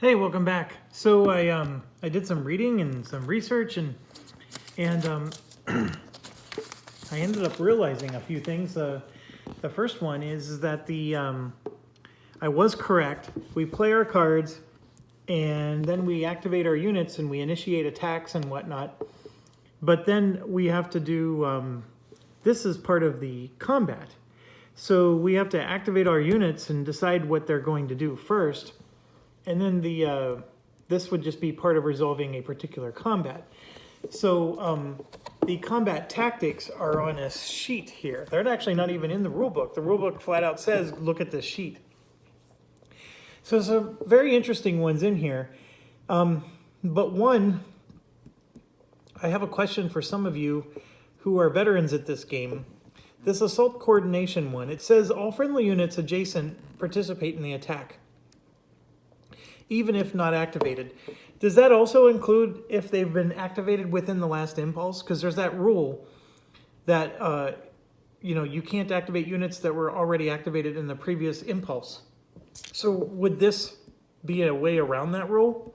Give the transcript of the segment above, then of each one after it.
Hey, welcome back. So I did some reading and some research and I ended up realizing a few things. The first one is that I was correct. We play our cards and then we activate our units and we initiate attacks and whatnot. But then we have to do this is part of the combat. So we have to activate our units and decide what they're going to do first. And then this would just be part of resolving a particular combat. So the combat tactics are on a sheet here. They're actually not even in the rulebook. The rulebook flat out says, look at this sheet. So there's some very interesting ones in here. But one, I have a question for some of you who are veterans at this game. This assault coordination one, it says all friendly units adjacent participate in the attack, even if not activated. Does that also include if they've been activated within the last impulse? Because there's that rule that you can't activate units that were already activated in the previous impulse. So would this be a way around that rule?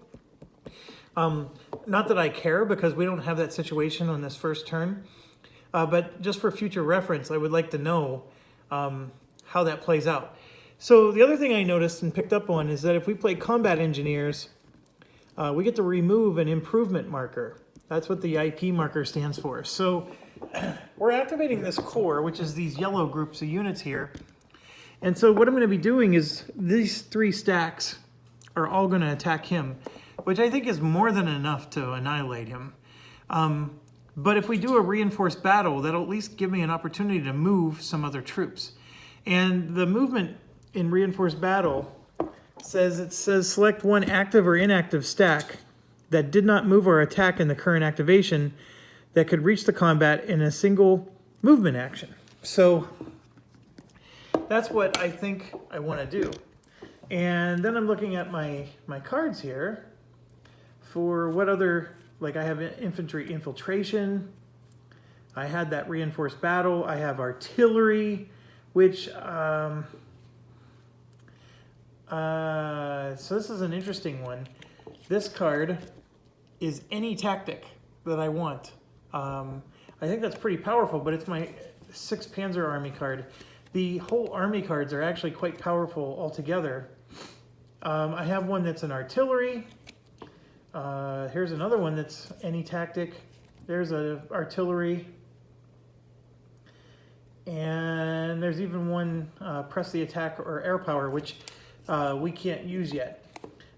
Not that I care, because we don't have that situation on this first turn. But just for future reference, I would like to know how that plays out. So the other thing I noticed and picked up on is that if we play combat engineers, we get to remove an improvement marker. That's what the IP marker stands for. So we're activating this core, which is these yellow groups of units here. And so what I'm going to be doing is these three stacks are all going to attack him, which I think is more than enough to annihilate him. But if we do a reinforced battle, that'll at least give me an opportunity to move some other troops. And the movement in reinforced battle says select one active or inactive stack that did not move or attack in the current activation that could reach the combat in a single movement action. So that's what I think I want to do. And then I'm looking at my cards here for what other, like I have infantry infiltration, I had that reinforced battle, I have artillery, which so this is an interesting one. This card is any tactic that I want. I think that's pretty powerful, but it's my 6th Panzer Army card. The whole army cards are actually quite powerful altogether. I have one that's an artillery. Here's another one that's any tactic. There's an artillery. And there's even one press the attack or air power, which we can't use yet.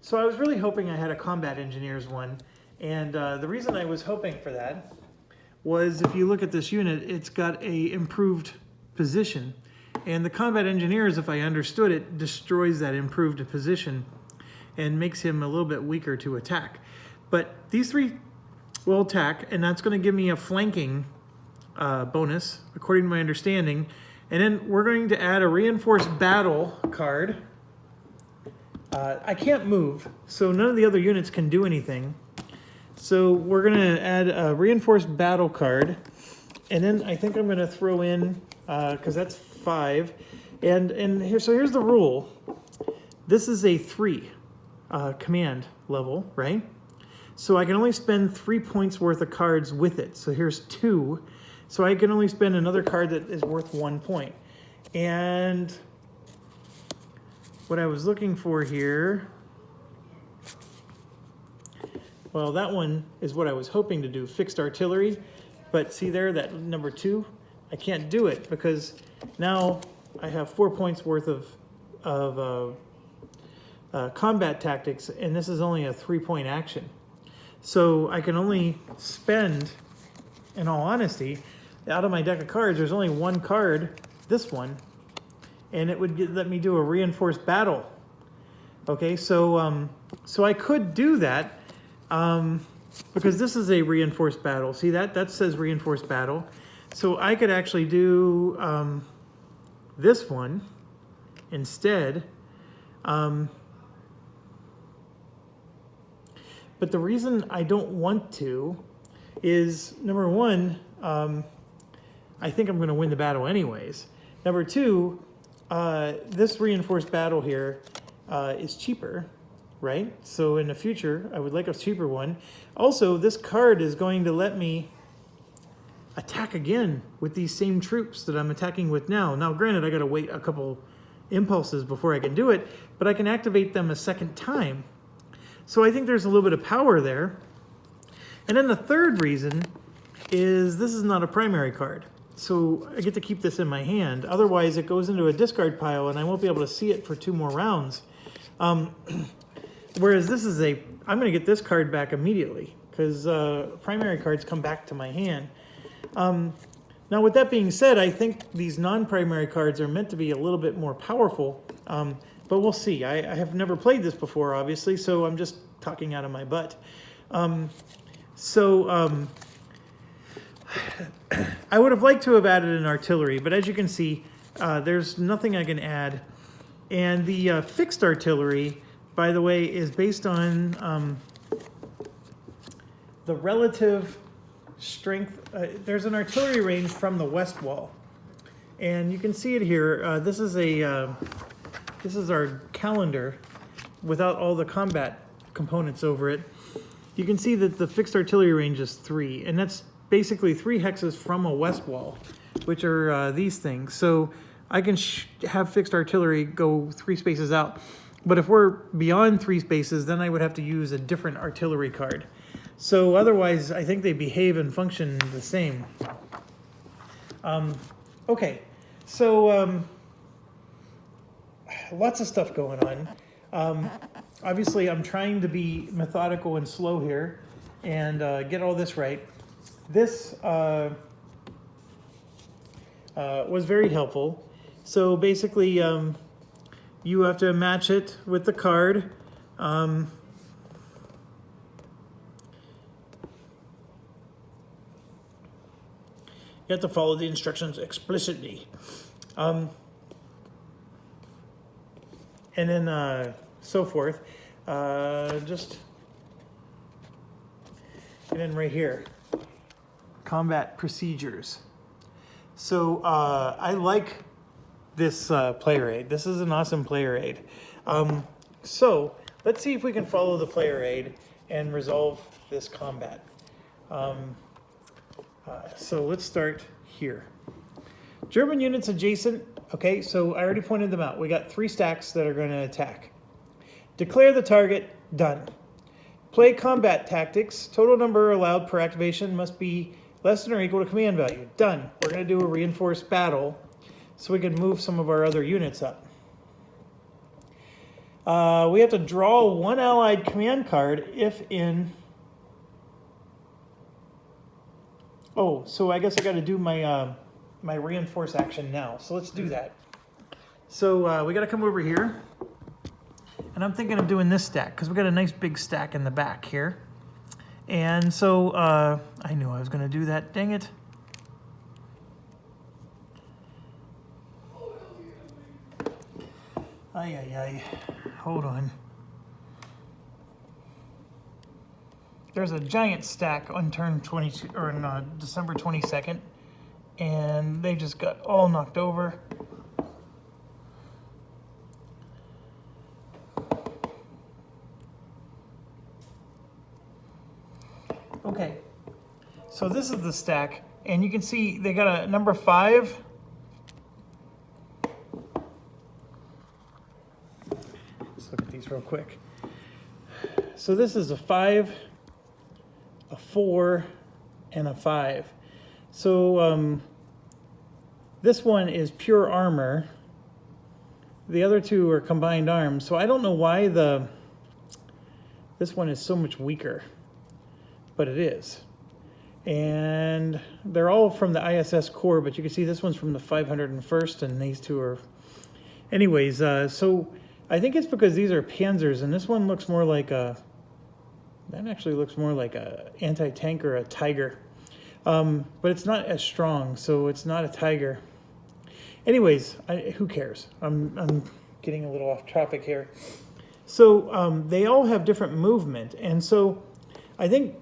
So I was really hoping I had a combat engineers one. And the reason I was hoping for that was if you look at this unit, it's got a improved position. And the combat engineers, if I understood it, destroys that improved position and makes him a little bit weaker to attack. But these three will attack, and that's going to give me a flanking bonus, according to my understanding. And then we're going to add a reinforced battle card. I can't move, so none of the other units can do anything. So we're going to add a reinforced battle card. And then I think I'm going to throw in, because that's 5. And here's the rule. This is a 3 command level, right? So I can only spend 3 points worth of cards with it. So here's 2. So I can only spend another card that is worth 1 point. And what I was looking for here, well, that one is what I was hoping to do, fixed artillery. But see there, that number 2, I can't do it because now I have 4 points worth of combat tactics, and this is only a 3-point action. So I can only spend, in all honesty, out of my deck of cards, there's only one card, this one, and it would let me do a reinforced battle. Okay, so I could do that because this is a reinforced battle. See that says reinforced battle. So I could actually do this one instead. But the reason I don't want to is, number one, I think I'm going to win the battle anyways. Number 2, this reinforced battle here is cheaper right? So in the future, I would like a cheaper one. Also, this card is going to let me attack again with these same troops that I'm attacking with now. Now, granted, I got to wait a couple impulses before I can do it, but I can activate them a second time. So I think there's a little bit of power there. And then the third reason is this is not a primary card. So I get to keep this in my hand. Otherwise, it goes into a discard pile and I won't be able to see it for 2 more rounds. Whereas this is I'm going to get this card back immediately because primary cards come back to my hand. Now, with that being said, I think these non-primary cards are meant to be a little bit more powerful, but we'll see. I have never played this before, obviously, so I'm just talking out of my butt. I would have liked to have added an artillery, but as you can see, there's nothing I can add. And the fixed artillery, by the way, is based on the relative strength. There's an artillery range from the west wall, and you can see it here. This is our calendar without all the combat components over it. You can see that the fixed artillery range is 3, and that's basically 3 hexes from a west wall, which are these things. So I can have fixed artillery go 3 spaces out, but if we're beyond 3 spaces, then I would have to use a different artillery card. So otherwise, I think they behave and function the same. Okay, so lots of stuff going on. Obviously, I'm trying to be methodical and slow here and get all this right. This was very helpful. So basically, you have to match it with the card. You have to follow the instructions explicitly. And then so forth. And then right here, combat procedures. So I like this player aid. This is an awesome player aid. So let's see if we can follow the player aid and resolve this combat. So let's start here. German units adjacent. Okay, so I already pointed them out. We got 3 stacks that are going to attack. Declare the target. Done. Play combat tactics. Total number allowed per activation must be less than or equal to command value. Done. We're going to do a reinforced battle so we can move some of our other units up. We have to draw 1 allied command card if in... Oh, so I guess I got to do my my reinforce action now. So let's do that. So we got to come over here. And I'm thinking of doing this stack because we got a nice big stack in the back here. And so I knew I was going to do that. Dang it. Ay. Hold on. There's a giant stack on turn 22 or on December 22nd, and they just got all knocked over. Okay, so this is the stack, and you can see they got a number 5. Let's look at these real quick. So this is a 5, a 4, and a 5. So this one is pure armor. The other 2 are combined arms. So I don't know why this one is so much weaker, but it is. And they're all from the ISS core, but you can see this one's from the 501st, and these 2 are... Anyways, so I think it's because these are panzers, and this one looks more like a... That actually looks more like a anti-tank or a Tiger. But it's not as strong, so it's not a Tiger. Anyways, who cares? I'm getting a little off topic here. So they all have different movement, and so I think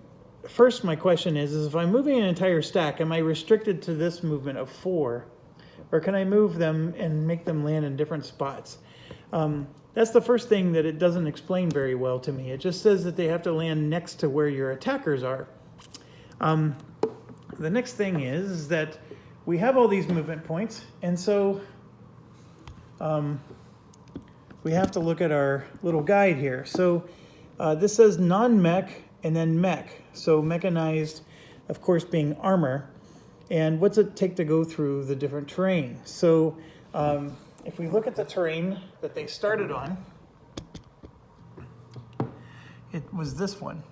first my question is if I'm moving an entire stack, am I restricted to this movement of 4, or can I move them and make them land in different spots? that's the first thing that it doesn't explain very well to me. It just says that they have to land next to where your attackers are. The next thing is that we have all these movement points, and so we have to look at our little guide here. So this says non-mech and then mech. So mechanized, of course, being armor. And what's it take to go through the different terrain? So if we look at the terrain that they started on, it was this one.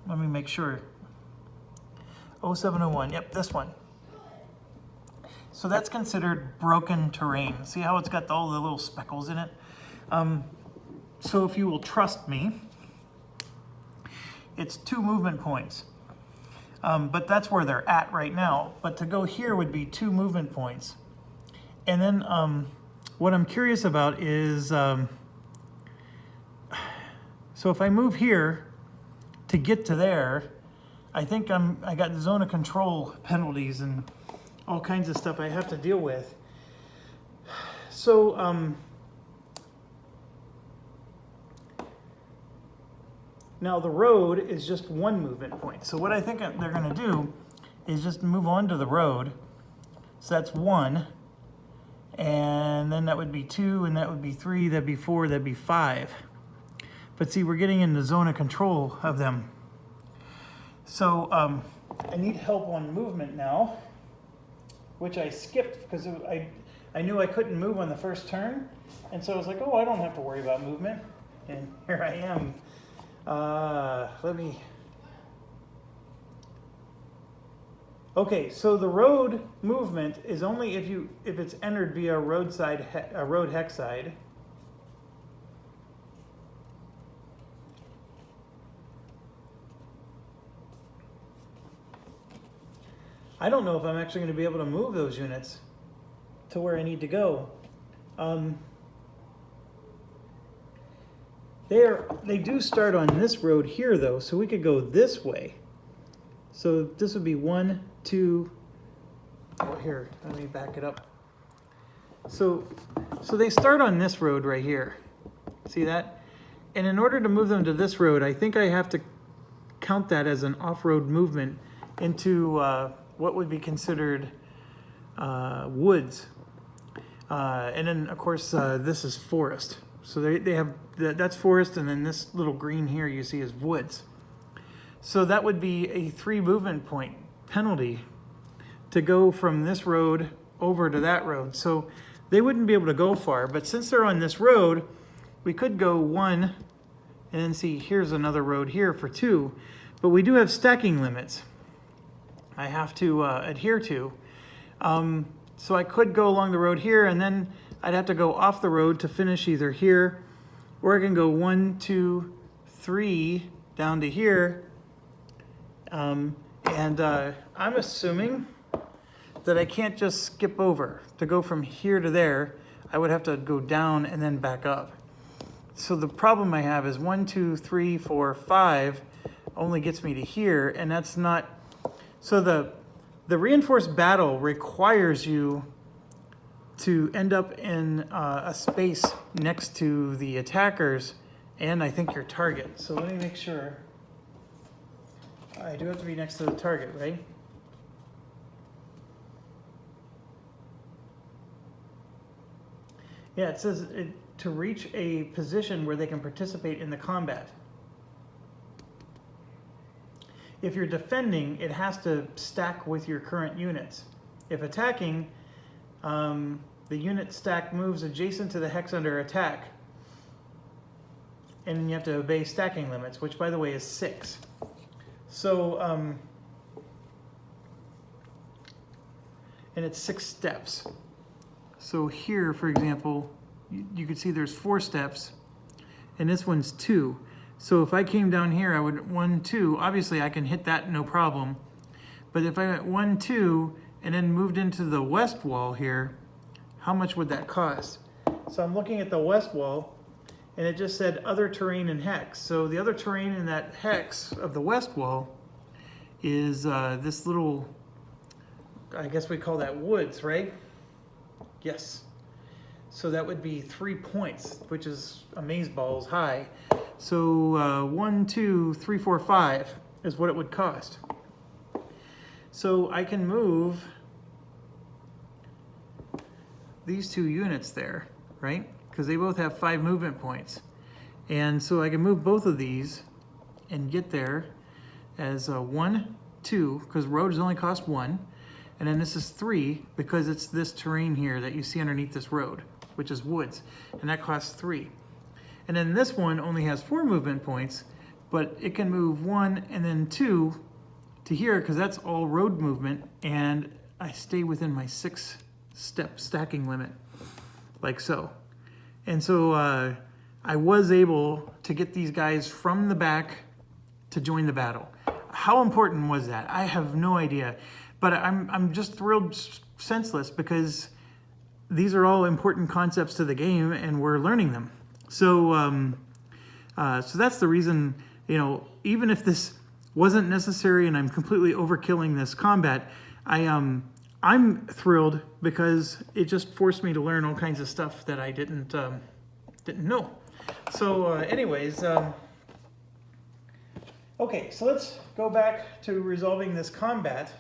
Let me make sure. 0701, yep, this one. So that's considered broken terrain. See how it's got all the little speckles in it? So if you will trust me, it's 2 movement points. But that's where they're at right now. But to go here would be 2 movement points. And then what I'm curious about is, so if I move here to get to there, I think I got zone of control penalties and all kinds of stuff I have to deal with. So now the road is just 1 movement point. So what I think they're going to do is just move on to the road. So that's 1, and then that would be 2, and that would be 3, that'd be 4, that'd be 5. But see, we're getting in the zone of control of them. So I need help on movement now, which I skipped because I knew I couldn't move on the first turn. And so I was like, oh, I don't have to worry about movement. And here I am. Okay, so the road movement is only if it's entered via a road hex side. I don't know if I'm actually going to be able to move those units to where I need to go. They do start on this road here though, so we could go this way. So this would be 1, 2, oh here, let me back it up. So they start on this road right here. See that? And in order to move them to this road, I think I have to count that as an off-road movement into what would be considered woods. And then of course this is forest. So they have, that's forest, and then this little green here you see is woods. So that would be a 3 movement point penalty to go from this road over to that road. So they wouldn't be able to go far, but since they're on this road, we could go 1, and then see here's another road here for 2, but we do have stacking limits I have to adhere to. So I could go along the road here, and then I'd have to go off the road to finish either here, or I can go 1, 2, 3 down to here. I'm assuming that I can't just skip over. To go from here to there, I would have to go down and then back up. So the problem I have is 1, 2, 3, 4, 5 only gets me to here, and that's not... So the reinforced battle requires you to end up in a space next to the attackers and I think your target. So let me make sure. I do have to be next to the target, right? Yeah, it says to reach a position where they can participate in the combat. If you're defending, it has to stack with your current units. If attacking, the unit stack moves adjacent to the hex under attack. And you have to obey stacking limits, which by the way is 6. So, and it's 6 steps. So here, for example, you can see there's 4 steps, and this one's 2. So if I came down here, I would 1, 2. Obviously, I can hit that no problem. But if I went 1, 2, and then moved into the west wall here, how much would that cost? So I'm looking at the west wall, and it just said other terrain and hex. So the other terrain in that hex of the west wall is this little, I guess we call that woods, right? Yes. So that would be 3 points, which is amazeballs high. So 1, 2, 3, 4, 5 is what it would cost. So I can move these 2 units there, right? Because they both have 5 movement points. And so I can move both of these and get there as 1, 2, because roads only cost 1. And then this is 3 because it's this terrain here that you see underneath this road, which is woods, and that costs 3. And then this one only has 4 movement points, but it can move 1 and then 2 to here because that's all road movement, and I stay within my 6-step stacking limit, like so. And so I was able to get these guys from the back to join the battle. How important was that? I have no idea. But I'm just thrilled senseless because these are all important concepts to the game and we're learning them. So so that's the reason, you know, even if this wasn't necessary and I'm completely overkilling this combat, I'm thrilled because it just forced me to learn all kinds of stuff that I didn't know. So anyways, okay, so let's go back to resolving this combat.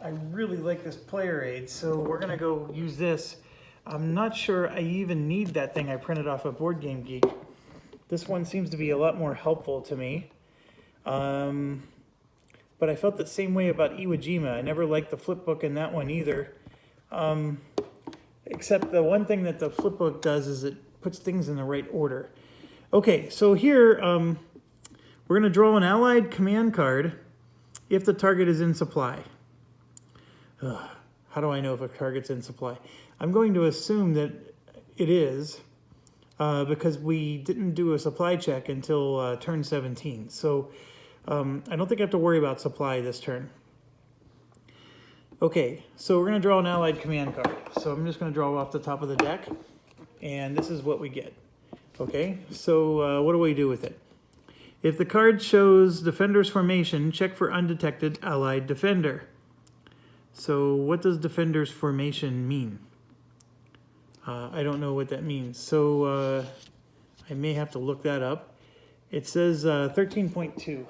I really like this player aid, so we're gonna go use this. I'm not sure I even need that thing I printed off of Board Game Geek. This one seems to be a lot more helpful to me. But I felt the same way about Iwo Jima. I never liked the flip book in that one either. Except the one thing that the flip book does is it puts things in the right order. Okay, so here we're gonna draw an allied command card if the target is in supply. How do I know if a target's in supply? I'm going to assume that it is because we didn't do a supply check until turn 17. So I don't think I have to worry about supply this turn. Okay, so we're going to draw an allied command card. So I'm just going to draw off the top of the deck, and this is what we get. Okay, so what do we do with it? If the card shows defender's formation, check for undetected allied defender. So what does defender's formation mean? I don't know what that means. So I may have to look that up. It says 13.2.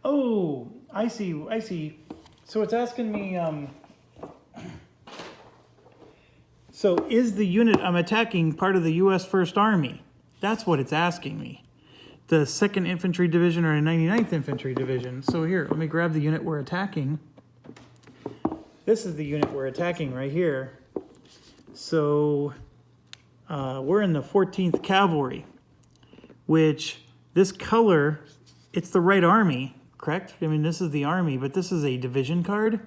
Oh, I see, I see. So it's asking me, so is the unit I'm attacking part of the U.S. First Army? That's what it's asking me. The 2nd Infantry Division or 99th Infantry Division. So here, let me grab the unit we're attacking. This is the unit we're attacking right here. So we're in the 14th Cavalry, which this color, it's the right army. Correct? I mean, this is the Army, but this is a division card.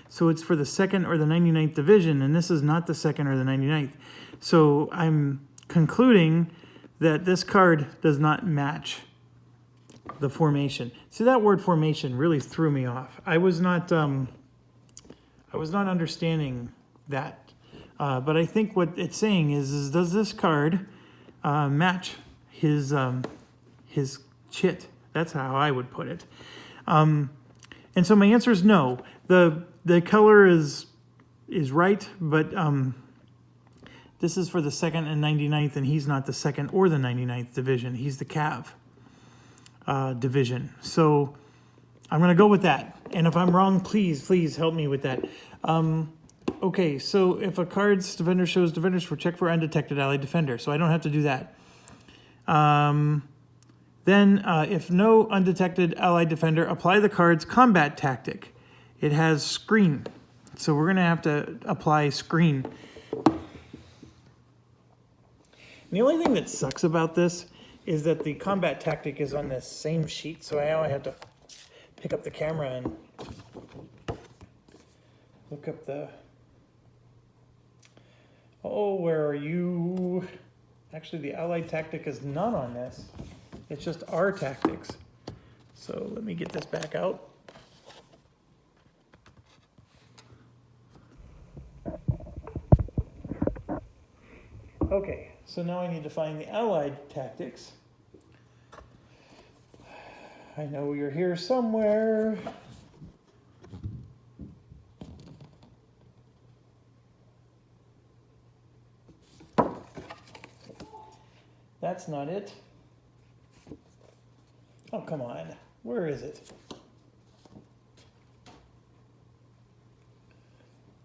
So it's for the 2nd or the 99th Division, and this is not the 2nd or the 99th. So I'm concluding that this card does not match the formation. See, that word formation really threw me off. I was not understanding that. But I think what it's saying is does this card match his chit? That's how I would put it. And so my answer is no. The color is right, but this is for the 2nd and 99th, and he's not the 2nd or the 99th Division. He's the Cav Division. So I'm going to go with that. And if I'm wrong, please help me with that. Okay, so if a card's defender shows defenders for check for undetected allied defender, so I don't have to do that. Then, if no undetected allied defender, apply the card's combat tactic. It has screen. So we're going to have to apply screen. And the only thing that sucks about this is that the combat tactic is on this same sheet. So now I have to pick up the camera and look up the... Oh, where are you? Actually, the allied tactic is not on this. It's just our tactics. So let me get this back out. Okay, so now I need to find the allied tactics. I know you're here somewhere. That's not it. Oh, come on. Where is it?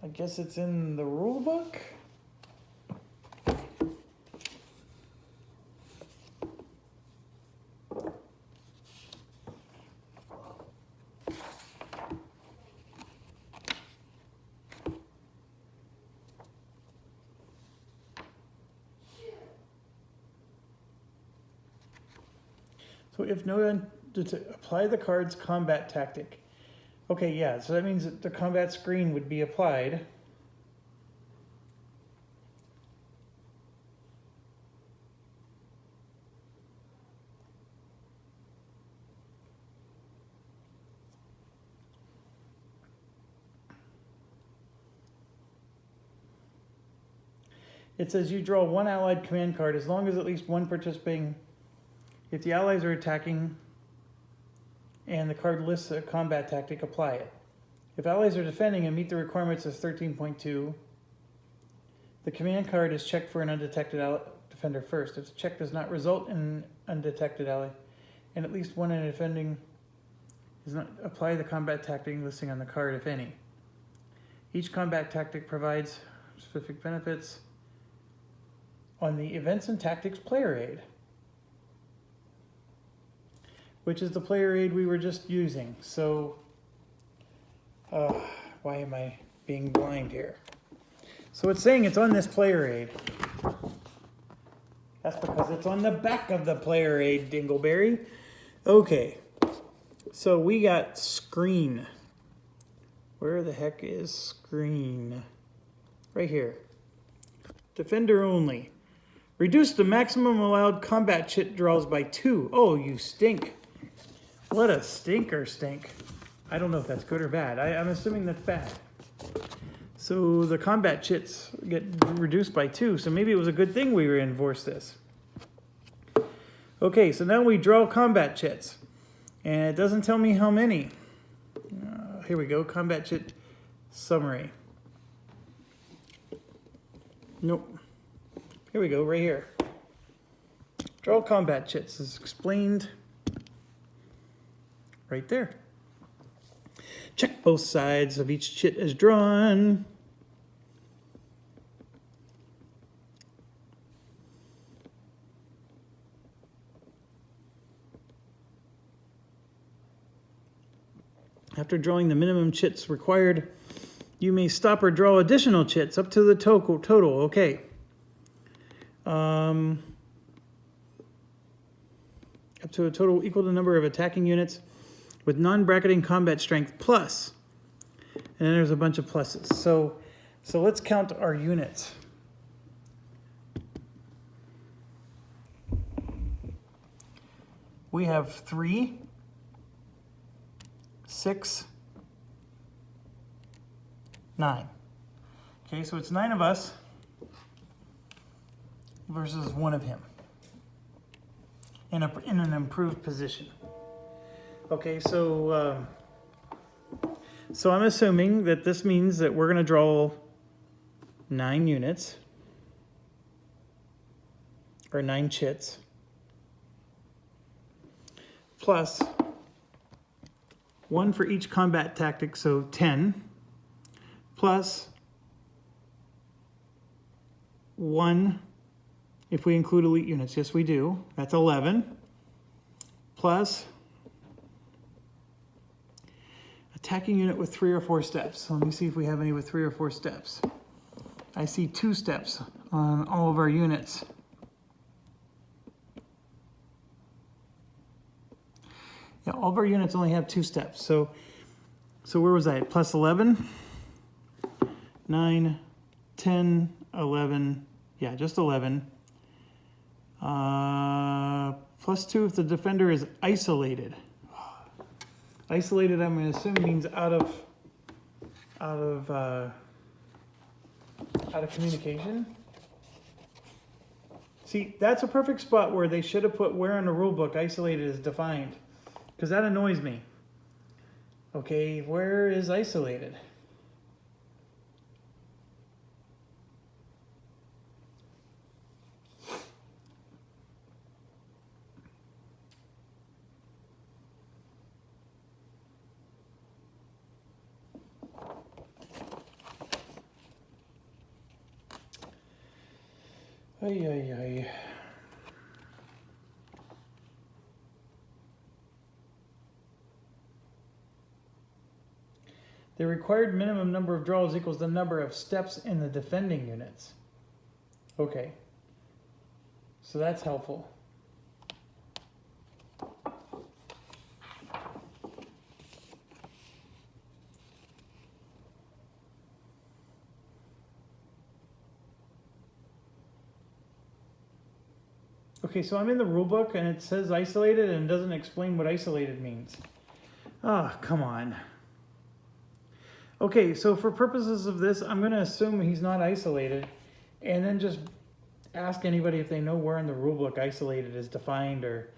I guess it's in the rule book. So if no, apply the card's combat tactic. Okay, yeah, so that means that the combat screen would be applied. It says you draw one allied command card as long as at least one participating. If the allies are attacking and the card lists a combat tactic, apply it. If allies are defending and meet the requirements of 13.2, the command card is checked for an undetected defender first. If the check does not result in an undetected ally, and at least one in defending does not apply the combat tactic listing on the card, if any. Each combat tactic provides specific benefits on the Events and Tactics player aid, which is the player aid we were just using. So, why am I being blind here? So it's saying it's on this player aid. That's because it's on the back of the player aid, Dingleberry. Okay, so we got screen. Where the heck is screen? Right here. Defender only. Reduce the maximum allowed combat chit draws by 2. Oh, you stink. What a stinker stink. I don't know if that's good or bad. I'm assuming that's bad. So the combat chits get reduced by 2, so maybe it was a good thing we reinforced this. Okay, so now we draw combat chits. And it doesn't tell me how many. Here we go, combat chit summary. Nope. Here we go, right here. Draw combat chits is explained right there. Check both sides of each chit as drawn. After drawing the minimum chits required, you may stop or draw additional chits up to the total. Okay. Up to a total equal to the number of attacking units with non-bracketing combat strength plus. And then there's a bunch of pluses. So let's count our units. We have 3, 6, 9. Okay, so it's 9 of us versus 1 of him in an improved position. Okay, so I'm assuming that this means that we're going to draw 9 units or 9 chits plus 1 for each combat tactic, so 10, plus 1 if we include elite units. Yes, we do. That's 11, plus attacking unit with 3 or 4 steps. So let me see if we have any with 3 or 4 steps. I see 2 steps on all of our units. Yeah, all of our units only have 2 steps. So where was I? Plus 11, 9, 10, 11. Yeah, just 11. Plus 2 if the defender is isolated. Isolated, I'm going to assume, means out of communication. See, that's a perfect spot where they should have put where in the rule book isolated is defined, because that annoys me. Okay, where is isolated? Ay, ay, ay. The required minimum number of draws equals the number of steps in the defending units. Okay. So that's helpful. Okay, so I'm in the rule book and it says isolated and doesn't explain what isolated means. Ah, come on. Okay, so for purposes of this, I'm going to assume he's not isolated and then just ask anybody if they know where in the rule book isolated is defined. Or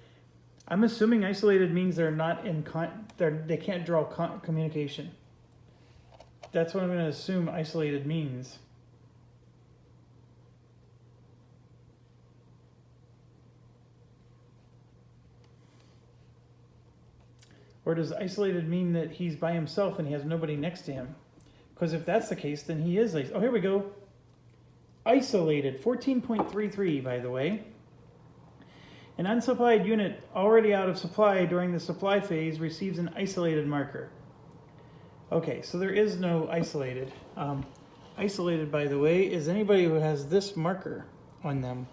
I'm assuming isolated means they're not in they can't draw communication. That's what I'm going to assume isolated means. Or does isolated mean that he's by himself and he has nobody next to him? Because if that's the case, then he is. Oh, here we go. Isolated, 14.33, by the way. An unsupplied unit already out of supply during the supply phase receives an isolated marker. Okay, so there is no isolated. Isolated, by the way, is anybody who has this marker on them.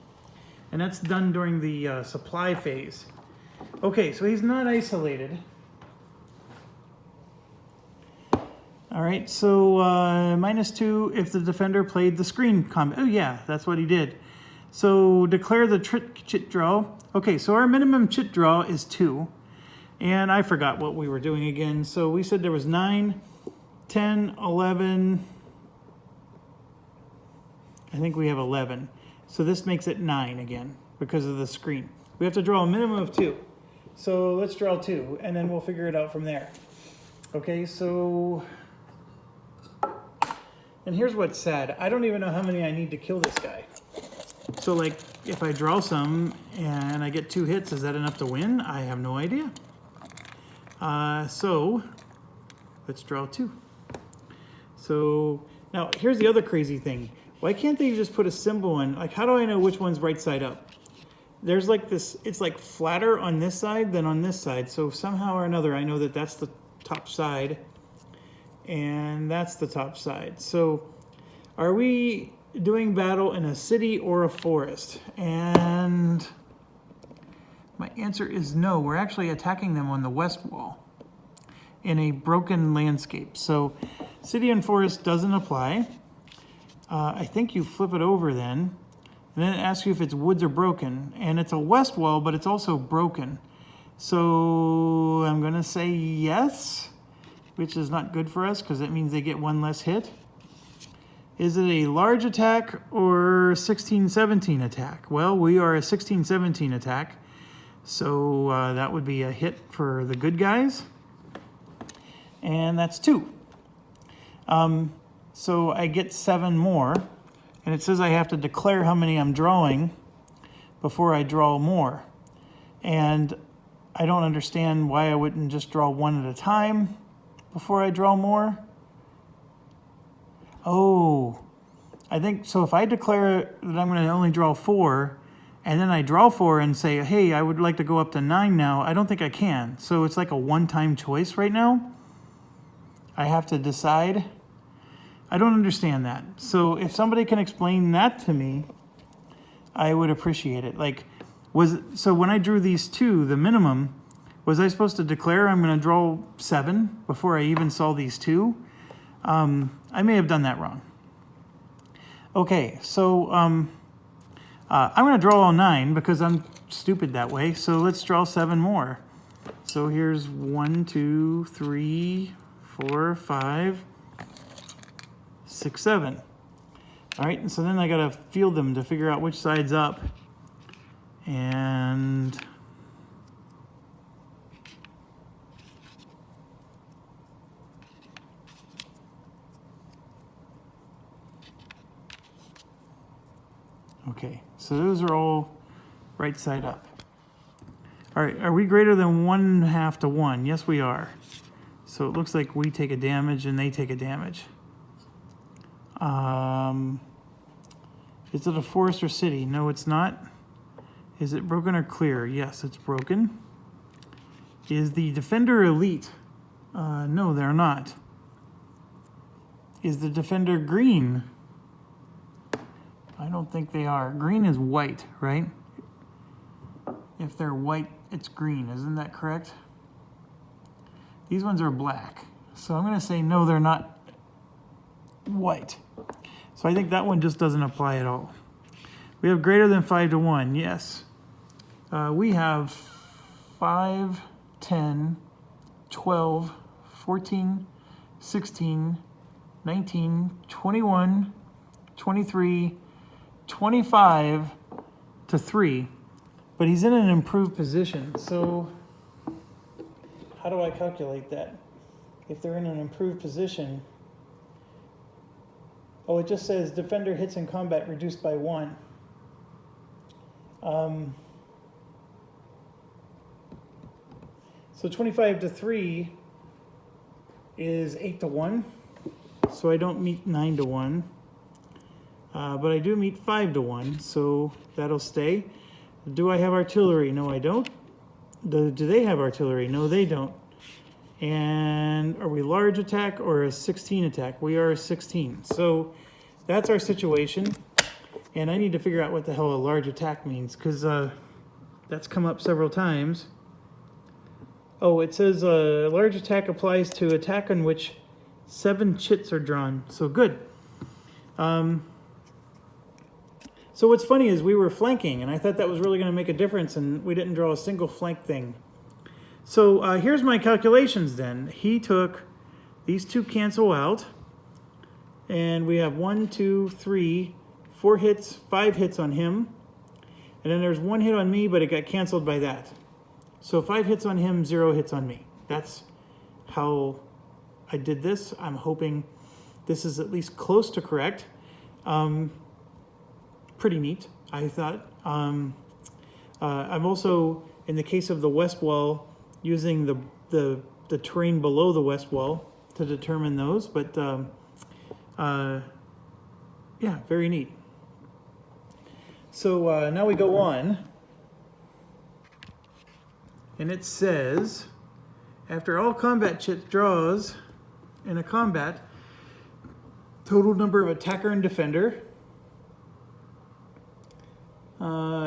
And that's done during the supply phase. Okay, so he's not isolated. All right, so -2 if the defender played the screen combat. Oh yeah, that's what he did. So declare the chit draw. Okay, so our minimum chit draw is 2. And I forgot what we were doing again. So we said there was 9, 10, 11. I think we have 11. So this makes it 9 again because of the screen. We have to draw a minimum of 2. So let's draw 2 and then we'll figure it out from there. Okay, so... And here's what's sad. I don't even know how many I need to kill this guy. So like, if I draw some and I get 2 hits, is that enough to win? I have no idea. So let's draw 2. So now here's the other crazy thing. Why can't they just put a symbol in? Like, how do I know which one's right side up? There's like this, it's like flatter on this side than on this side. So somehow or another, I know that that's the top side. And that's the top side. So are we doing battle in a city or a forest? And my answer is no. We're actually attacking them on the west wall in a broken landscape. So city and forest doesn't apply. I think you flip it over then. And then it asks you if it's woods or broken. And it's a west wall, but it's also broken. So I'm going to say yes, which is not good for us because that means they get 1 less hit. Is it a large attack or 16-17 attack? Well, we are a 16-17 attack, so that would be a hit for the good guys. And that's 2. So I get 7 more, and it says I have to declare how many I'm drawing before I draw more. And I don't understand why I wouldn't just draw 1 at a time before I draw more. Oh, I think, so if I declare that I'm going to only draw 4, and then I draw 4 and say, hey, I would like to go up to 9 now, I don't think I can. So it's like a one-time choice right now. I have to decide. I don't understand that. So if somebody can explain that to me, I would appreciate it. Like, so when I drew these 2, the minimum, was I supposed to declare I'm going to draw 7 before I even saw these 2? I may have done that wrong. Okay, so I'm going to draw all 9 because I'm stupid that way. So let's draw 7 more. So here's 1, 2, 3, 4, 5, 6, 7. All right, and so then I gotta field them to figure out which side's up. And okay, so those are all right side up. All right, are we greater than 1/2 to 1? Yes, we are. So it looks like we take a damage and they take a damage. Is it a forest or city? No, it's not. Is it broken or clear? Yes, it's broken. Is the defender elite? No, they're not. Is the defender green? I don't think they are. Green is white, right? If they're white, it's green. Isn't that correct? These ones are black. So I'm going to say no, they're not white. So I think that one just doesn't apply at all. We have greater than 5 to 1. Yes. We have 5, 10, 12, 14, 16, 19, 21, 23, 25 to 3. But he's in an improved position. So how do I calculate that? If they're in an improved position, oh, it just says defender hits in combat reduced by 1. So 25 to 3 is 8 to 1. So I don't meet 9 to 1. But I do meet 5 to 1, so that'll stay. Do I have artillery? No, I don't. Do they have artillery? No, they don't. And are we large attack or a 16 attack? We are a 16. So that's our situation. And I need to figure out what the hell a large attack means, because that's come up several times. Oh, it says a large attack applies to attack on which 7 chits are drawn. So good. So what's funny is we were flanking, and I thought that was really going to make a difference, and we didn't draw a single flank thing. So here's my calculations then. He took, these two cancel out, and we have 1, 2, 3, 4 hits, 5 hits on him, and then there's 1 hit on me, but it got canceled by that. So 5 hits on him, 0 hits on me. That's how I did this. I'm hoping this is at least close to correct. Pretty neat, I thought. I'm also, in the case of the west wall, using the terrain below the west wall to determine those, but yeah, very neat. So now we go on, and it says, after all combat chit draws in a combat, total number of attacker and defender.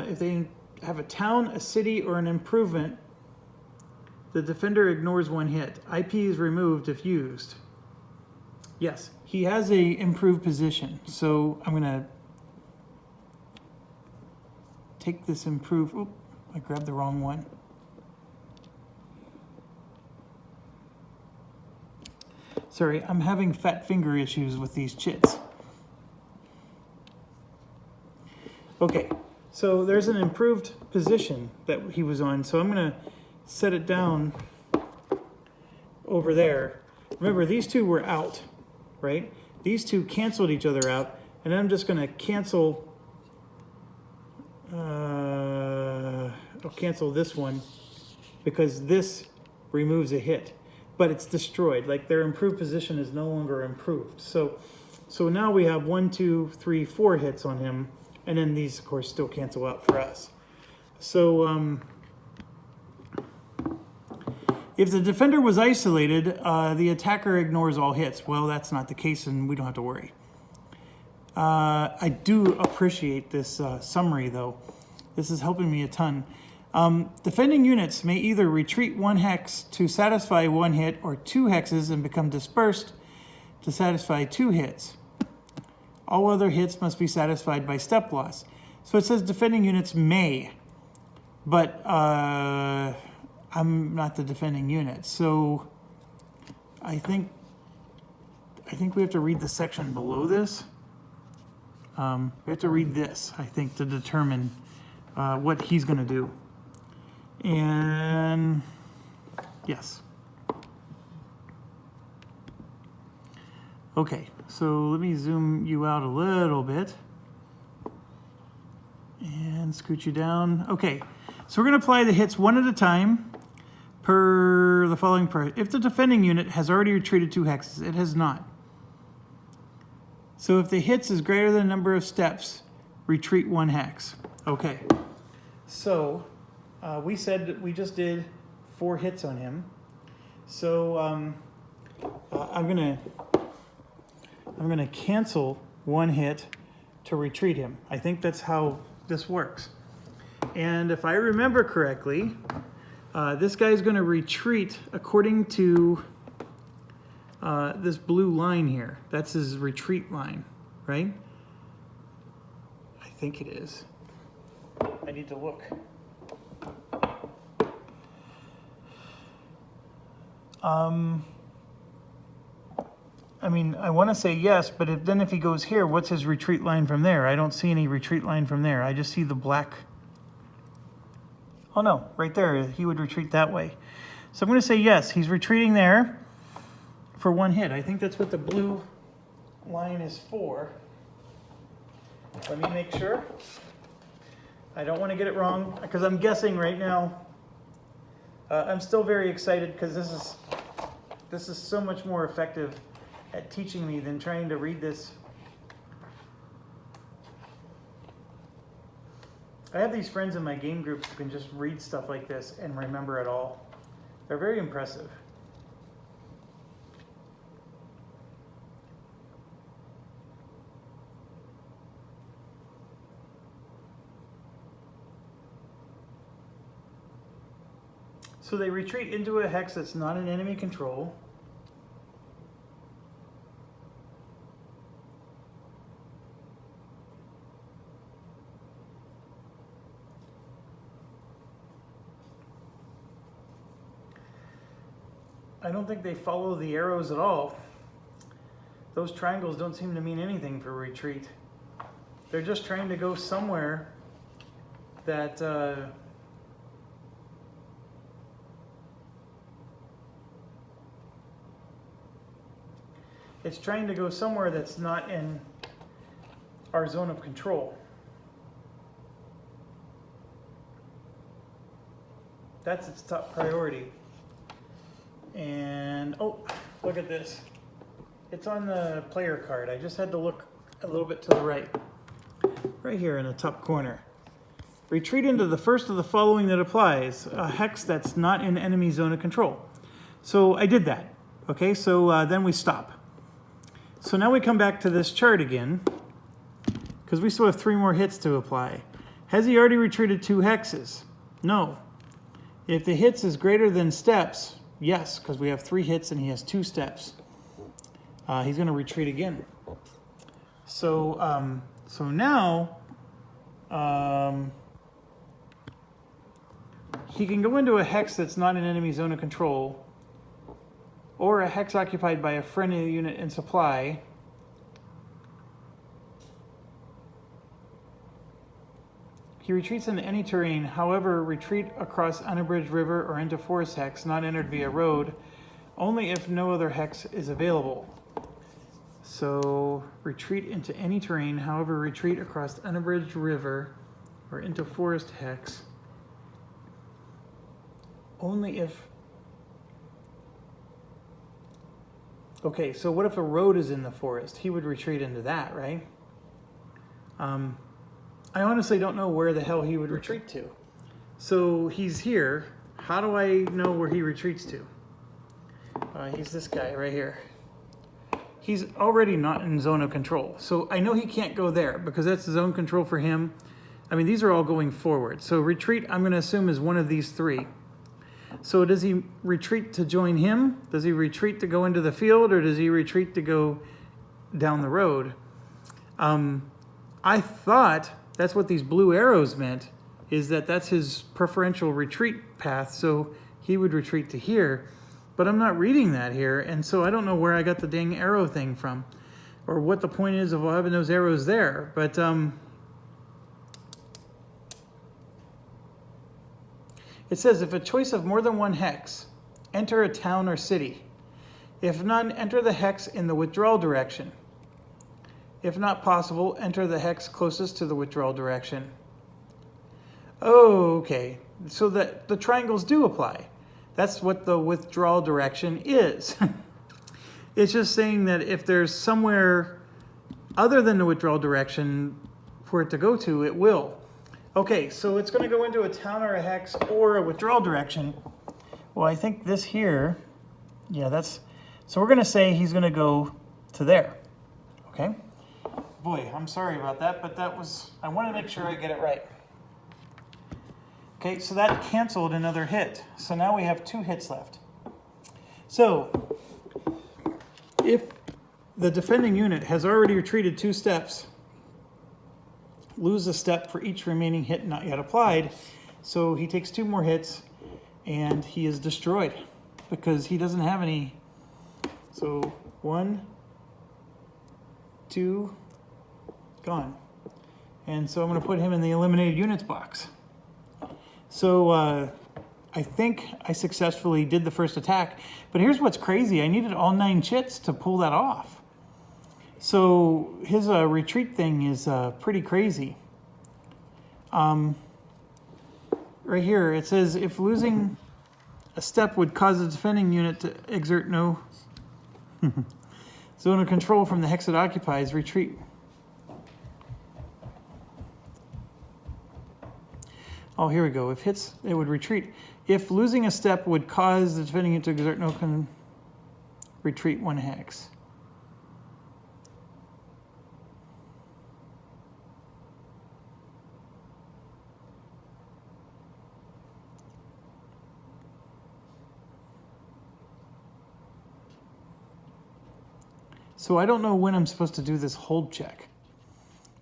If they have a town, a city, or an improvement, the defender ignores 1 hit. IP is removed if used. Yes, he has a improved position. So I'm going to take this improved. Oop, I grabbed the wrong one. Sorry, I'm having fat finger issues with these chits. Okay, so there's an improved position that he was on. So I'm going to set it down over there. Remember, these two were out, right? These two canceled each other out. And I'm just going to cancel, I'll cancel this one because this removes a hit. But it's destroyed. Like their improved position is no longer improved. So now we have 1, 2, 3, 4 hits on him. And then these, of course, still cancel out for us. So if the defender was isolated, the attacker ignores all hits. Well, that's not the case, and we don't have to worry. I do appreciate this summary, though. This is helping me a ton. Defending units may either retreat 1 hex to satisfy 1 hit or 2 hexes and become dispersed to satisfy 2 hits. All other hits must be satisfied by step loss. So it says defending units may, but I I'm not the defending unit. So I think we have to read the section below this. We have to read this, I think, to determine what he's going to do. And yes. Okay, so let me zoom you out a little bit and scoot you down. Okay, so we're going to apply the hits one at a time per the following price. If the defending unit has already retreated 2 hexes, it has not. So if the hits is greater than the number of steps, retreat 1 hex. Okay, so we said that we just did 4 hits on him. So I'm gonna cancel 1 hit to retreat him. I think that's how this works. And if I remember correctly, this guy's gonna retreat according to this blue line here. That's his retreat line, right? I think it is. I need to look. I mean, I want to say yes, but if he goes here, what's his retreat line from there? I don't see any retreat line from there. I just see the black. Oh no, right there. He would retreat that way. So I'm going to say yes. He's retreating there for 1 hit. I think that's what the blue line is for. Let me make sure. I don't want to get it wrong because I'm guessing right now. I'm still very excited because this is so much more effective at teaching me than trying to read this. I have these friends in my game group who can just read stuff like this and remember it all. They're very impressive. So they retreat into a hex that's not in enemy control. I don't think they follow the arrows at all. Those triangles don't seem to mean anything for retreat. They're just trying to go somewhere that it's trying to go somewhere that's not in our zone of control. That's its top priority. And, oh, look at this. It's on the player card. I just had to look a little bit to the right. Right here in the top corner. Retreat into the first of the following that applies. A hex that's not in enemy zone of control. So I did that. Okay, so then we stop. So now we come back to this chart again, because we still have 3 more hits to apply. Has he already retreated 2 hexes? No. If the hits is greater than steps, yes, because we have 3 hits and he has 2 steps. He's going to retreat again. So, so now he can go into a hex that's not an enemy zone of control, or a hex occupied by a friendly unit in supply. He retreats into any terrain, however, retreat across unabridged river or into forest hex not entered via road, only if no other hex is available. So, retreat into any terrain, however, retreat across unabridged river or into forest hex, only if... Okay, so what if a road is in the forest? He would retreat into that, right? I honestly don't know where the hell he would retreat to. So he's here. How do I know where he retreats to? He's this guy right here. He's already not in zone of control. So I know he can't go there because that's zone control for him. I mean, these are all going forward. So retreat, I'm going to assume, is one of these 3. So does he retreat to join him? Does he retreat to go into the field, or does he retreat to go down the road? I thought that's what these blue arrows meant, is that that's his preferential retreat path. So he would retreat to here. But I'm not reading that here, and so I don't know where I got the dang arrow thing from, or what the point is of having those arrows there. But it says, if a choice of more than one hex, enter a town or city. If none, enter the hex in the withdrawal direction. If not possible, enter the hex closest to the withdrawal direction. Oh, okay. So that the triangles do apply. That's what the withdrawal direction is. It's just saying that if there's somewhere other than the withdrawal direction for it to go to, it will. Okay, so it's going to go into a town or a hex or a withdrawal direction. Well, I think this here, yeah, that's, so we're going to say he's going to go to there. Okay? Boy, I'm sorry about that, but that was, I want to make sure I get it right. Okay, so that canceled another hit. So now we have 2 hits left. So, if the defending unit has already retreated 2 steps, lose a step for each remaining hit not yet applied. So he takes 2 more hits and he is destroyed because he doesn't have any. So 1, 2, gone. And so I'm going to put him in the eliminated units box. So I think I successfully did the first attack, but here's what's crazy. I needed all 9 chits to pull that off. So his retreat thing is pretty crazy. Right here, it says, if losing a step would cause the defending unit to exert no zone of control from the hex it occupies, retreat. Oh, here we go. If hits, it would retreat. If losing a step would cause the defending unit to exert no retreat 1 hex. So I don't know when I'm supposed to do this hold check.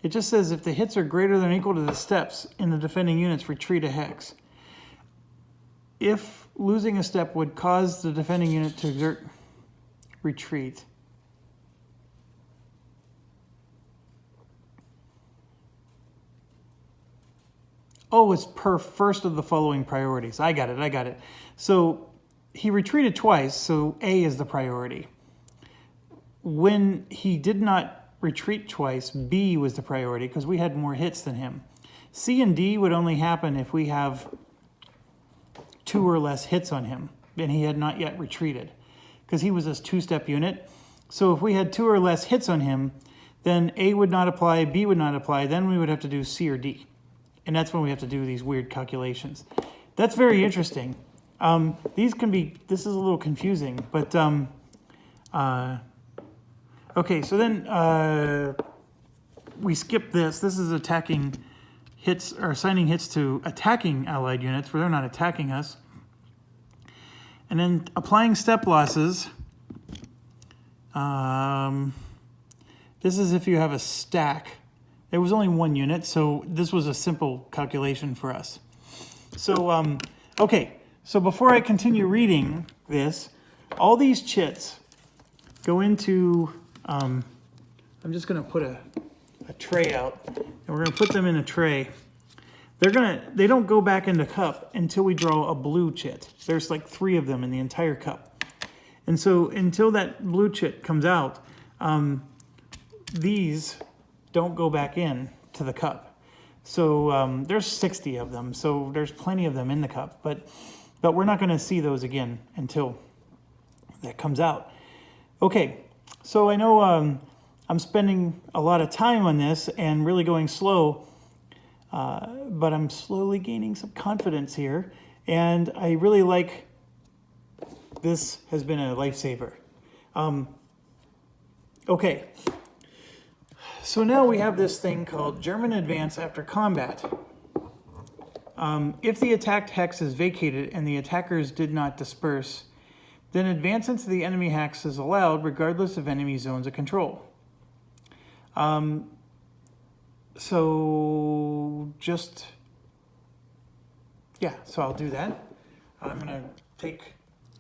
It just says if the hits are greater than or equal to the steps in the defending units, retreat a hex. If losing a step would cause the defending unit to exert retreat. Oh, it's per first of the following priorities. I got it. So he retreated twice, so A is the priority. When he did not retreat twice, B was the priority because we had more hits than him. C and D would only happen if we have 2 or less hits on him and he had not yet retreated because he was this 2-step unit. So if we had 2 or less hits on him, then A would not apply, B would not apply, then we would have to do C or D. And that's when we have to do these weird calculations. That's very interesting. This is a little confusing, but okay, so then we skip this. This is attacking hits, or assigning hits to attacking allied units where they're not attacking us. And then applying step losses. This is if you have a stack. There was only 1 unit, so this was a simple calculation for us. So, okay, so before I continue reading this, all these chits go into... I'm just going to put a tray out, and we're going to put them in a tray. They don't go back in the cup until we draw a blue chit. There's like 3 of them in the entire cup. And so until that blue chit comes out, these don't go back in to the cup. So there's 60 of them, so there's plenty of them in the cup, but we're not going to see those again until that comes out. Okay. So I know I'm spending a lot of time on this and really going slow, but I'm slowly gaining some confidence here, and I really like this. Has been a lifesaver. Okay, so now we have this thing called German advance after combat. If the attacked hex is vacated and the attackers did not disperse, then advance into the enemy hex is allowed regardless of enemy zones of control. So I'll do that. I'm going to take,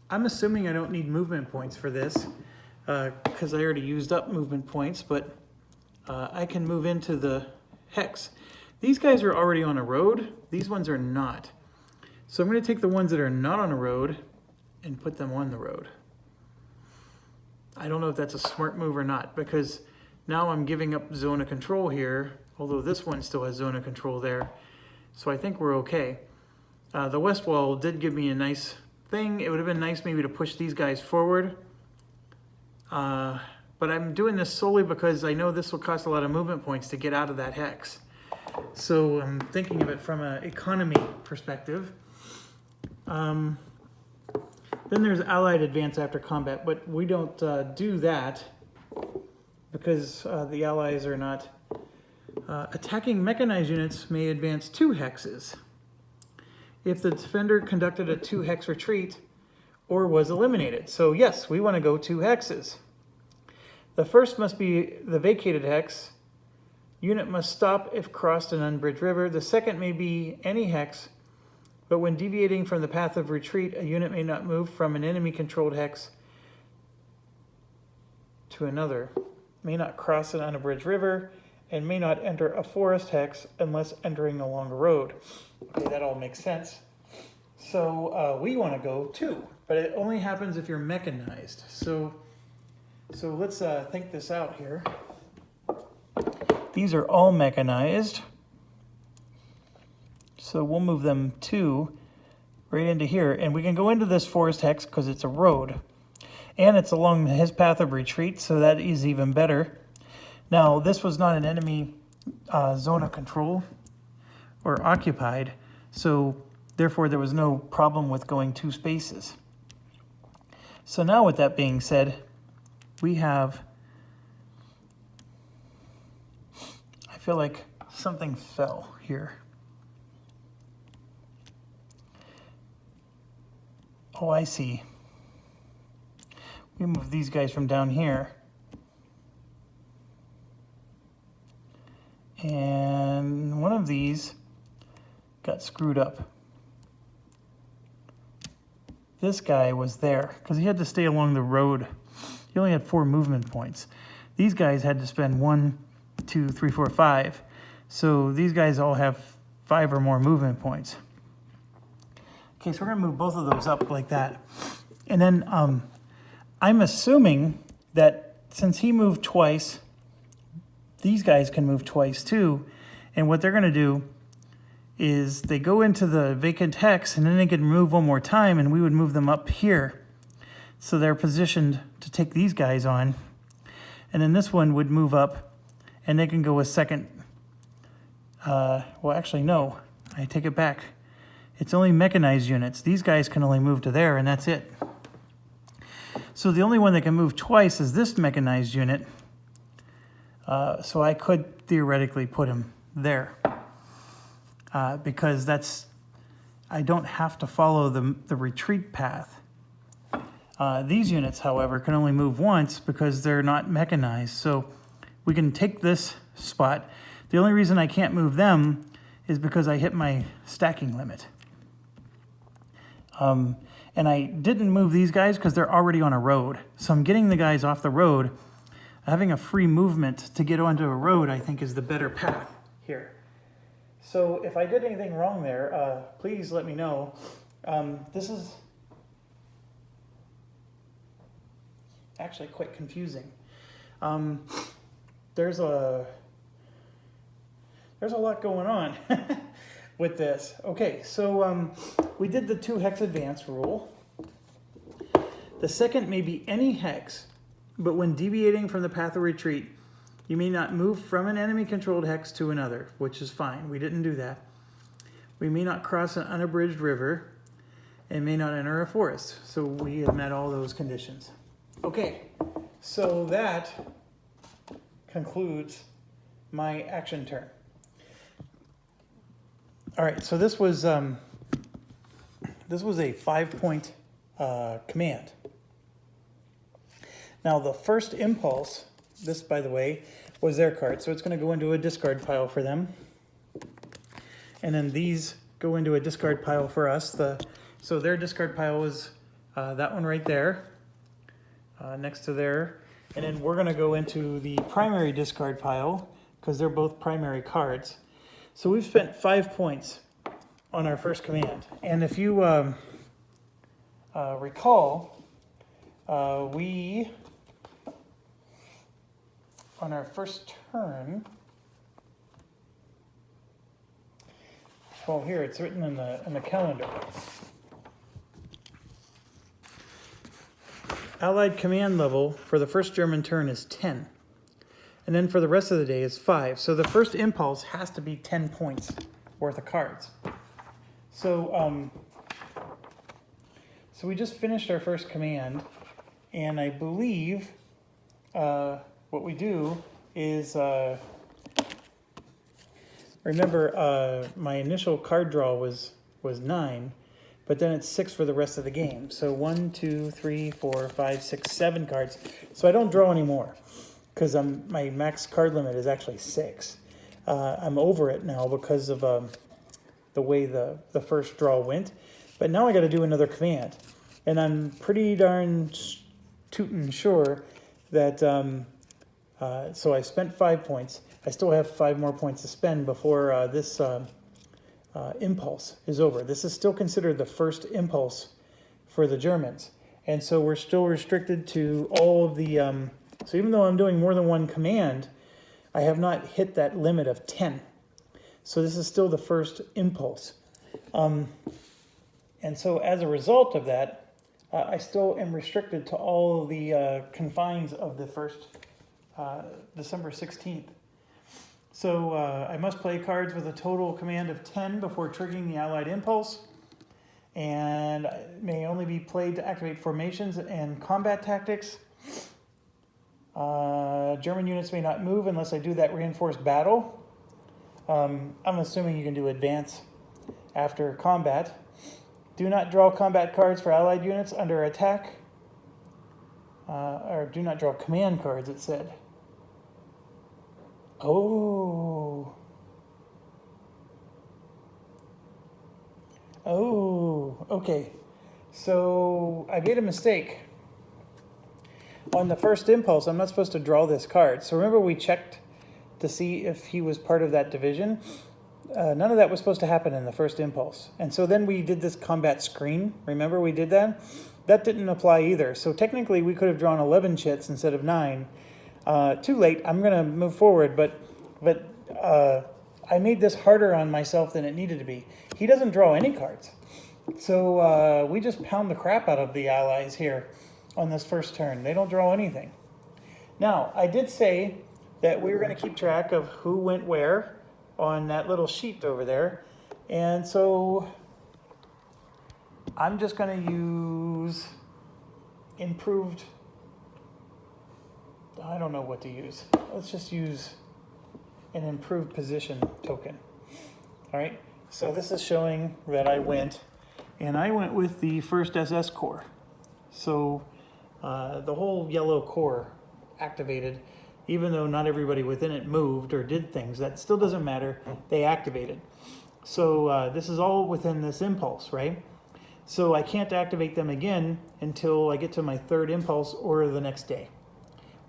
I'm assuming I don't need movement points for this because I already used up movement points, but I can move into the hex. These guys are already on a road. These ones are not. So I'm going to take the ones that are not on a road and put them on the road. I don't know if that's a smart move or not, because now I'm giving up zone of control here, although this one still has zone of control there. So I think we're okay. The west wall did give me a nice thing. It would have been nice maybe to push these guys forward. But I'm doing this solely because I know this will cost a lot of movement points to get out of that hex. So I'm thinking of it from an economy perspective. Then there's allied advance after combat, but we don't do that because the allies are not attacking mechanized units may advance 2 hexes if the defender conducted a 2 hex retreat or was eliminated. So yes, we want to go 2 hexes. The first must be the vacated hex. Unit must stop if crossed an unbridged river. The second may be any hex, but when deviating from the path of retreat, a unit may not move from an enemy-controlled hex to another, may not cross an unabridged river, and may not enter a forest hex unless entering along a road. Okay, that all makes sense. So we want to go 2, but it only happens if you're mechanized. So let's think this out here. These are all mechanized. So we'll move them 2 right into here. And we can go into this forest hex because it's a road. And it's along his path of retreat, so that is even better. Now, this was not an enemy zone of control or occupied, so therefore there was no problem with going 2 spaces. So now with that being said, we have, I feel like something fell here. Oh, I see. We move these guys from down here. And one of these got screwed up. This guy was there because he had to stay along the road. He only had 4 movement points. These guys had to spend 1, 2, 3, 4, 5. So these guys all have 5 or more movement points. Okay, so we're going to move both of those up like that. And then I'm assuming that since he moved twice, these guys can move twice too. And what they're going to do is they go into the vacant hex and then they can move one more time and we would move them up here. So they're positioned to take these guys on. And then this one would move up and they can go a second. Well, actually, no, I take it back. It's only mechanized units. These guys can only move to there and that's it. So the only one that can move twice is this mechanized unit. So I could theoretically put him there because I don't have to follow the retreat path. These units, however, can only move once because they're not mechanized. So we can take this spot. The only reason I can't move them is because I hit my stacking limit. And I didn't move these guys because they're already on a road. So I'm getting the guys off the road. Having a free movement to get onto a road, I think, is the better path here. So if I did anything wrong there, please let me know. This is actually quite confusing. There's a lot going on with this. Okay, so we did the 2 hex advance rule. The second may be any hex, but when deviating from the path of retreat, you may not move from an enemy-controlled hex to another, which is fine. We didn't do that. We may not cross an unabridged river and may not enter a forest. So we have met all those conditions. Okay, so that concludes my action turn. All right, so this was a 5-point command. Now the first impulse, this by the way, was their card, so it's going to go into a discard pile for them. And then these go into a discard pile for us. The So their discard pile was that one right there, next to there. And then we're gonna go into the primary discard pile because they're both primary cards. So we've spent 5 points on our first command. And if you recall, we, on our first turn, well, here it's written in the calendar. Allied command level for the first German turn is 10. And then for the rest of the day is 5. So the first impulse has to be 10 points worth of cards. So, so we just finished our first command, and I believe what we do is, remember my initial card draw was 9, but then it's 6 for the rest of the game. So 1, 2, 3, 4, 5, 6, 7 cards. So I don't draw anymore because my max card limit is actually 6. I'm over it now because of the way the first draw went. But now I got to do another command. And I'm pretty darn tootin' sure that, so I spent 5 points. I still have 5 more points to spend before this impulse is over. This is still considered the first impulse for the Germans. And so we're still restricted to all of the, so even though I'm doing more than one command, I have not hit that limit of 10. So this is still the first impulse. And so as a result of that, I still am restricted to all of the confines of the first December 16th. So I must play cards with a total command of 10 before triggering the Allied impulse, and it may only be played to activate formations and combat tactics. German units may not move unless I do that reinforced battle. I'm assuming you can do advance after combat. Do not draw combat cards for Allied units under attack. Or do not draw command cards, it said. Oh. Oh, okay. So I made a mistake. On the first impulse, I'm not supposed to draw this card. So remember we checked to see if he was part of that division? None of that was supposed to happen in the first impulse. And so then we did this combat screen. Remember we did that? That didn't apply either. So technically we could have drawn 11 chits instead of 9. Too late. I'm going to move forward, but I made this harder on myself than it needed to be. He doesn't draw any cards. So we just pound the crap out of the Allies here on this first turn. They don't draw anything. Now, I did say that we were going to keep track of who went where on that little sheet over there. And so I'm just going to use improved. I don't know what to use. Let's just use an improved position token. All right, so this is showing that I went with the first SS Corps. So the whole yellow core activated, even though not everybody within it moved or did things. That still doesn't matter. They activated. So this is all within this impulse, right? So I can't activate them again until I get to my third impulse or the next day.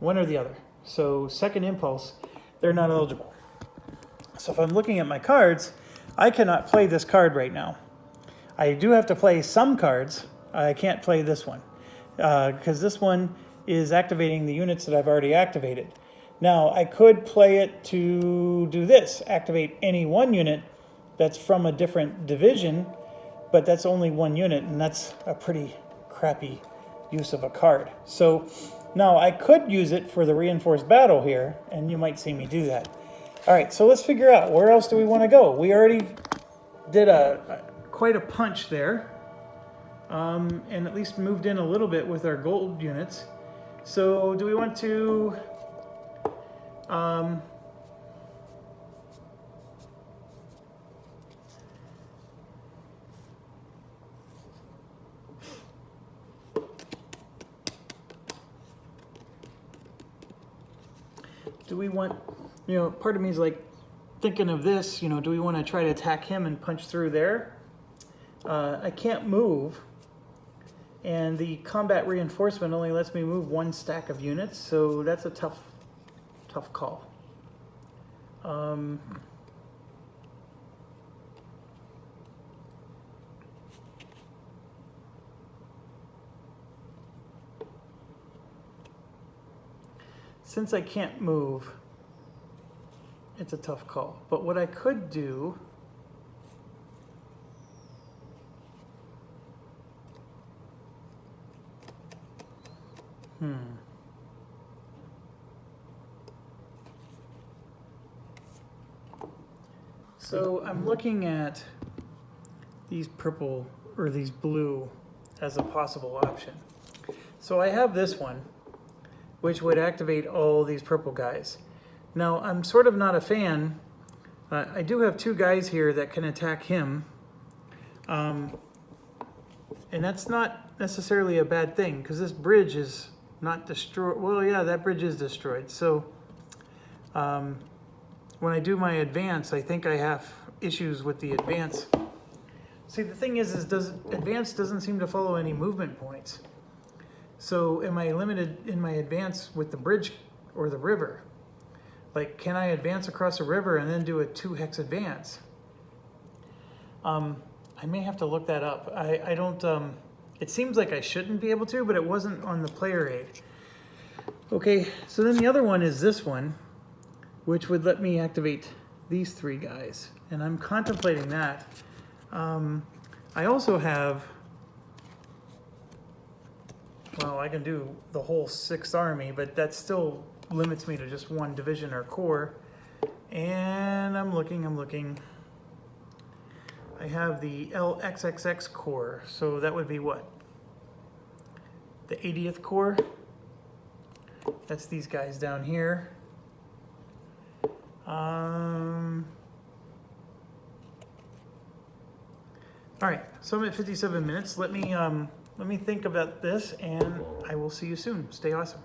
One or the other. So second impulse, they're not eligible. So if I'm looking at my cards, I cannot play this card right now. I do have to play some cards. I can't play this one because this one is activating the units that I've already activated. Now, I could play it to do this, activate any one unit that's from a different division, but that's only one unit, and that's a pretty crappy use of a card. So now I could use it for the reinforced battle here, and you might see me do that. All right, so let's figure out where else do we want to go. We already did quite a punch there, and at least moved in a little bit with our gold units. So do we want to do we want, part of me is like thinking of this, do we want to try to attack him and punch through there? I can't move, and the combat reinforcement only lets me move 1 stack of units, so that's a tough call. Since I can't move, it's a tough call. But what I could do So I'm looking at these purple or these blue as a possible option. So I have this one, which would activate all these purple guys. Now I'm sort of not a fan. I do have 2 guys here that can attack him. And that's not necessarily a bad thing, because this bridge is not destroyed. Well, yeah, that bridge is destroyed. So when I do my advance, I think I have issues with the advance. See, the thing is advance doesn't seem to follow any movement points. So am I limited in my advance with the bridge or the river? Like, can I advance across a river and then do a 2-hex advance? I may have to look that up. I don't, it seems like I shouldn't be able to, but it wasn't on the player aid. Okay, so then the other one is this one, which would let me activate these 3 guys. And I'm contemplating that. I also have, well, I can do the whole 6th army, but that still limits me to just 1 division or corps. And I'm looking. I have the LXXX Corps, so that would be what? The 80th Corps? That's these guys down here. All right, so I'm at 57 minutes. Let me think about this, and I will see you soon. Stay awesome.